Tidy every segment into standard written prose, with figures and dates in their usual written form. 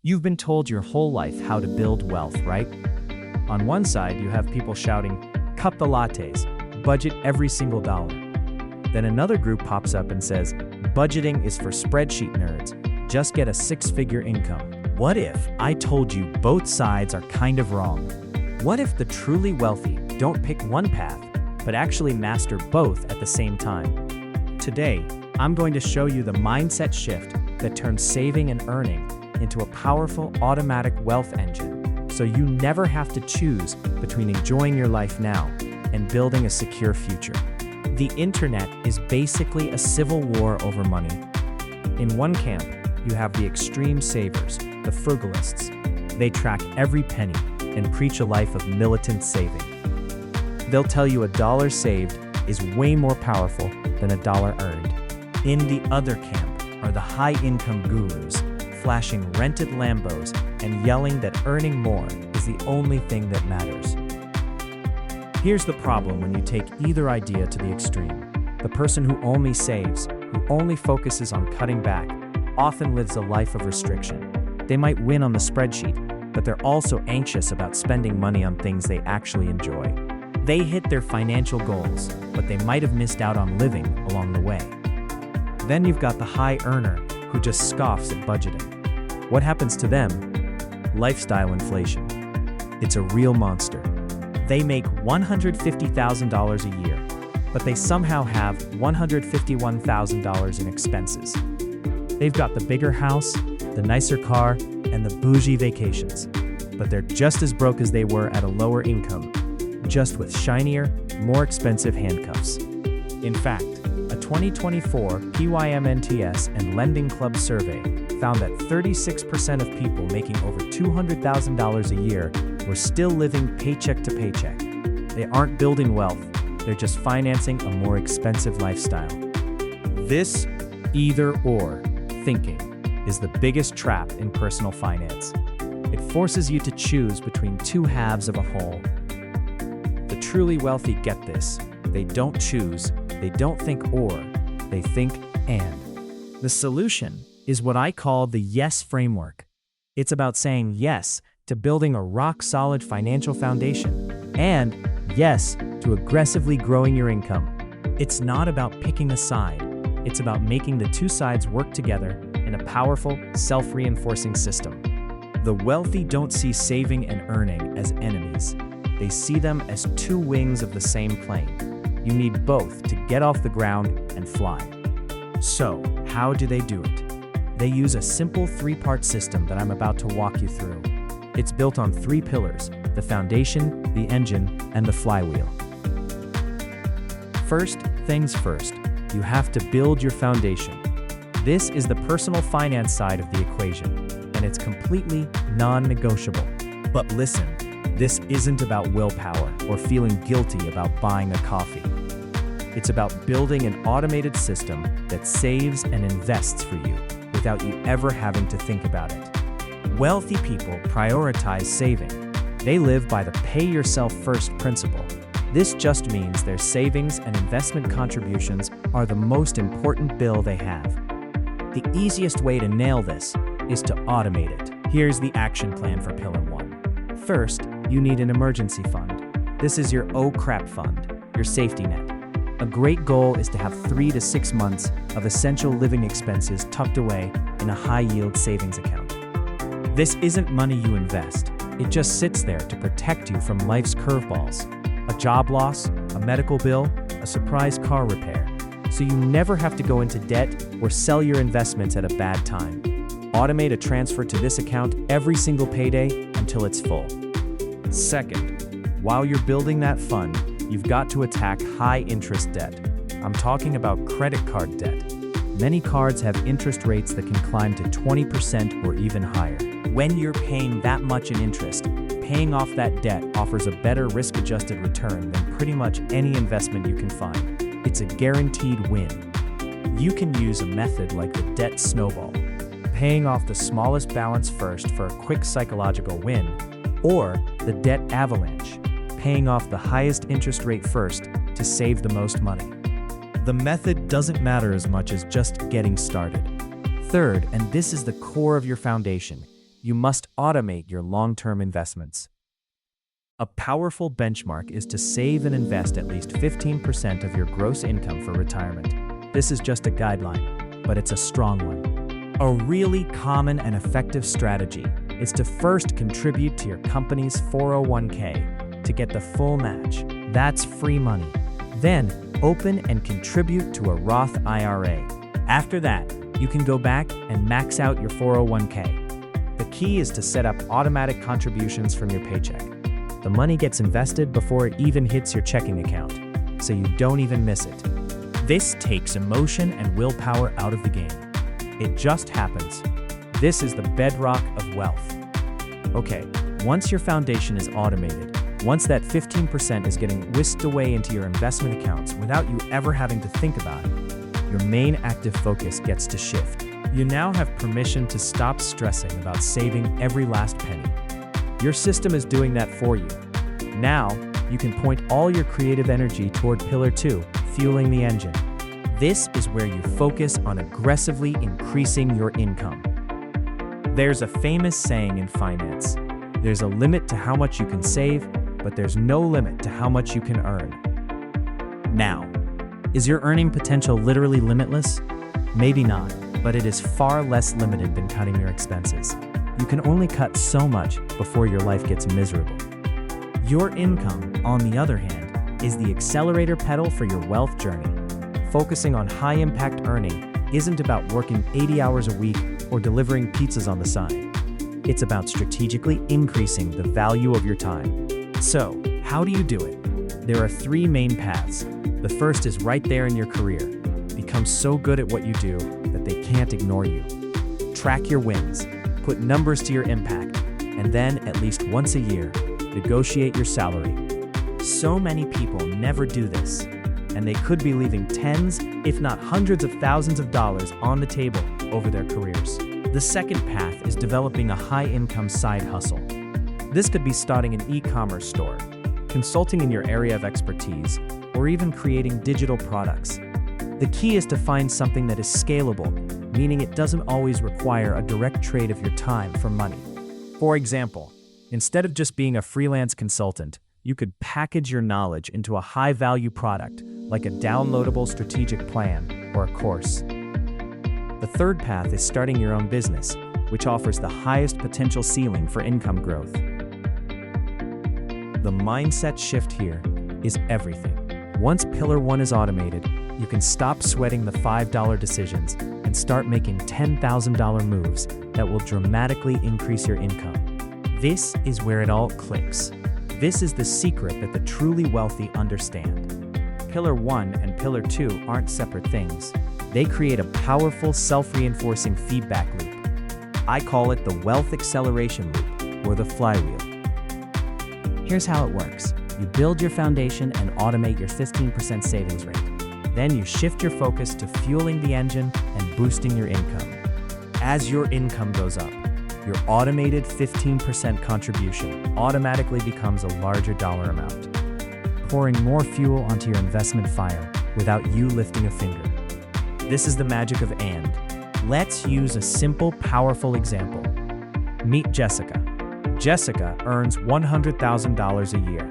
You've been told your whole life how to build wealth, right? On one side, you have people shouting, "Cut the lattes, budget every single dollar." Then another group pops up and says, "Budgeting is for spreadsheet nerds, just get a six-figure income." What if I told you both sides are kind of wrong? What if the truly wealthy don't pick one path, but actually master both at the same time? Today, I'm going to show you the mindset shift that turns saving and earning into a powerful automatic wealth engine, so you never have to choose between enjoying your life now and building a secure future. The internet is basically a civil war over money. In one camp, you have the extreme savers, the frugalists. They track every penny and preach a life of militant saving. They'll tell you $1 saved is way more powerful than $1 earned. In the other camp are the high-income gurus, flashing rented Lambos and yelling that earning more is the only thing that matters. Here's the problem when you take either idea to the extreme. The person who only saves, who only focuses on cutting back, often lives a life of restriction. They might win on the spreadsheet, but they're also anxious about spending money on things they actually enjoy. They hit their financial goals, but they might have missed out on living along the way. Then you've got the high earner who just scoffs at budgeting. What happens to them? Lifestyle inflation. It's a real monster. They make $150,000 a year, but they somehow have $151,000 in expenses. They've got the bigger house, the nicer car, and the bougie vacations, but they're just as broke as they were at a lower income, just with shinier, more expensive handcuffs. In fact, a 2024 PYMNTS and Lending Club survey found that 36% of people making over $200,000 a year were still living paycheck to paycheck. They aren't building wealth, they're just financing a more expensive lifestyle. This either-or thinking is the biggest trap in personal finance. It forces you to choose between two halves of a whole. The truly wealthy get this. They don't choose, they don't think or, they think and. The solution is what I call the YES framework. It's about saying yes to building a rock-solid financial foundation and yes to aggressively growing your income. It's not about picking a side. It's about making the two sides work together in a powerful, self-reinforcing system. The wealthy don't see saving and earning as enemies. They see them as two wings of the same plane. You need both to get off the ground and fly. So, how do they do it? They use a simple three-part system that I'm about to walk you through. It's built on three pillars: the foundation, the engine, and the flywheel. First things first, you have to build your foundation. This is the personal finance side of the equation, and it's completely non-negotiable. But listen, this isn't about willpower or feeling guilty about buying a coffee. It's about building an automated system that saves and invests for you without you ever having to think about it. Wealthy people prioritize saving. They live by the pay-yourself-first principle. This just means their savings and investment contributions are the most important bill they have. The easiest way to nail this is to automate it. Here's the action plan for Pillar 1. First, you need an emergency fund. This is your oh crap fund, your safety net. A great goal is to have 3 to 6 months of essential living expenses tucked away in a high-yield savings account. This isn't money you invest. It just sits there to protect you from life's curveballs. A job loss, a medical bill, a surprise car repair. So you never have to go into debt or sell your investments at a bad time. Automate a transfer to this account every single payday until it's full. Second, while you're building that fund, you've got to attack high-interest debt. I'm talking about credit card debt. Many cards have interest rates that can climb to 20% or even higher. When you're paying that much in interest, paying off that debt offers a better risk-adjusted return than pretty much any investment you can find. It's a guaranteed win. You can use a method like the debt snowball, paying off the smallest balance first for a quick psychological win, or the debt avalanche, paying off the highest interest rate first to save the most money. The method doesn't matter as much as just getting started. Third, and this is the core of your foundation, you must automate your long-term investments. A powerful benchmark is to save and invest at least 15% of your gross income for retirement. This is just a guideline, but it's a strong one. A really common and effective strategy is to first contribute to your company's 401k to get the full match. That's free money. Then, open and contribute to a Roth IRA. After that, you can go back and max out your 401k. The key is to set up automatic contributions from your paycheck. The money gets invested before it even hits your checking account, so you don't even miss it. This takes emotion and willpower out of the game. It just happens. This is the bedrock of wealth. Okay, once your foundation is automated, once that 15% is getting whisked away into your investment accounts without you ever having to think about it, your main active focus gets to shift. You now have permission to stop stressing about saving every last penny. Your system is doing that for you. Now, you can point all your creative energy toward Pillar 2, fueling the engine. This is where you focus on aggressively increasing your income. There's a famous saying in finance: there's a limit to how much you can save, but there's no limit to how much you can earn. Now, is your earning potential literally limitless? Maybe not, but it is far less limited than cutting your expenses. You can only cut so much before your life gets miserable. Your income, on the other hand, is the accelerator pedal for your wealth journey. Focusing on high-impact earning isn't about working 80 hours a week or delivering pizzas on the side. It's about strategically increasing the value of your time. So, how do you do it? There are 3 main paths. The first is right there in your career. Become so good at what you do that they can't ignore you. Track your wins, put numbers to your impact, and then, at least once a year, negotiate your salary. So many people never do this, and they could be leaving tens, if not hundreds of thousands of dollars on the table over their careers. The second path is developing a high-income side hustle. This could be starting an e-commerce store, consulting in your area of expertise, or even creating digital products. The key is to find something that is scalable, meaning it doesn't always require a direct trade of your time for money. For example, instead of just being a freelance consultant, you could package your knowledge into a high-value product, like a downloadable strategic plan or a course. The third path is starting your own business, which offers the highest potential ceiling for income growth. The mindset shift here is everything. Once Pillar 1 is automated, you can stop sweating the $5 decisions and start making $10,000 moves that will dramatically increase your income. This is where it all clicks. This is the secret that the truly wealthy understand. Pillar 1 and Pillar 2 aren't separate things. They create a powerful self-reinforcing feedback loop. I call it the wealth acceleration loop, or the flywheel. Here's how it works. You build your foundation and automate your 15% savings rate. Then you shift your focus to fueling the engine and boosting your income. As your income goes up, your automated 15% contribution automatically becomes a larger dollar amount, pouring more fuel onto your investment fire without you lifting a finger. This is the magic of and. Let's use a simple, powerful example. Meet Jessica. Jessica earns $100,000 a year.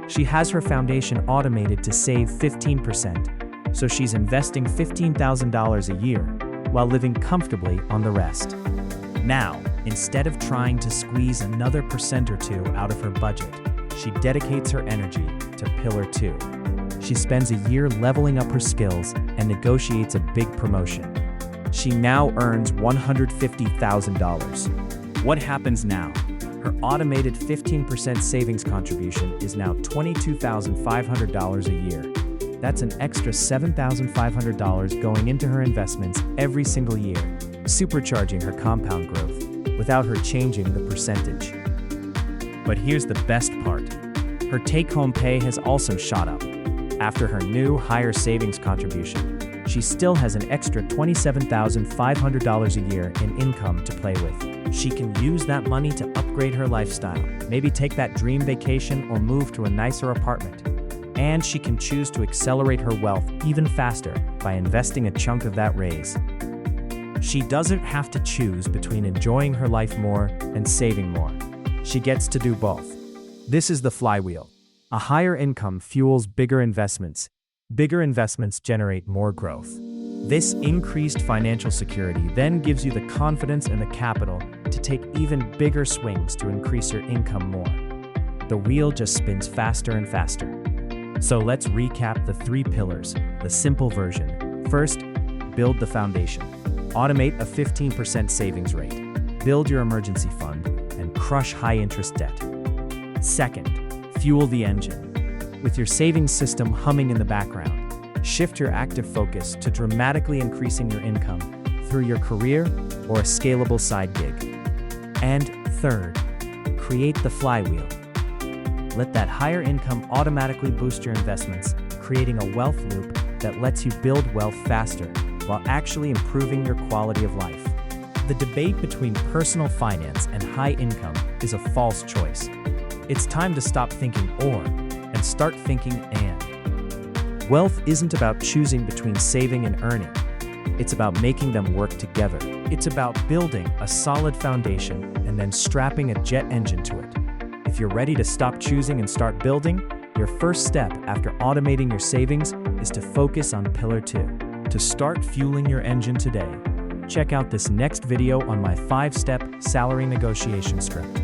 She has her foundation automated to save 15%, so she's investing $15,000 a year while living comfortably on the rest. Now, instead of trying to squeeze another % or two out of her budget, she dedicates her energy to Pillar 2. She spends a year leveling up her skills and negotiates a big promotion. She now earns $150,000. What happens now? Her automated 15% savings contribution is now $22,500 a year. That's an extra $7,500 going into her investments every single year, supercharging her compound growth without her changing the percentage. But here's the best part. Her take-home pay has also shot up. After her new, higher savings contribution, she still has an extra $27,500 a year in income to play with. She can use that money to upgrade her lifestyle, maybe take that dream vacation or move to a nicer apartment. And she can choose to accelerate her wealth even faster by investing a chunk of that raise. She doesn't have to choose between enjoying her life more and saving more. She gets to do both. This is the flywheel. A higher income fuels bigger investments. Bigger investments generate more growth. This increased financial security then gives you the confidence and the capital to take even bigger swings to increase your income more. The wheel just spins faster and faster. So let's recap the 3 pillars, the simple version. First, build the foundation. Automate a 15% savings rate. Build your emergency fund and crush high-interest debt. Second, fuel the engine. With your savings system humming in the background, shift your active focus to dramatically increasing your income through your career or a scalable side gig. And third, create the flywheel. Let that higher income automatically boost your investments, creating a wealth loop that lets you build wealth faster while actually improving your quality of life. The debate between personal finance and high income is a false choice. It's time to stop thinking or and start thinking and. Wealth isn't about choosing between saving and earning. It's about making them work together. It's about building a solid foundation and then strapping a jet engine to it. If you're ready to stop choosing and start building, your first step after automating your savings is to focus on Pillar 2. To start fueling your engine today, check out this next video on my 5-step salary negotiation script.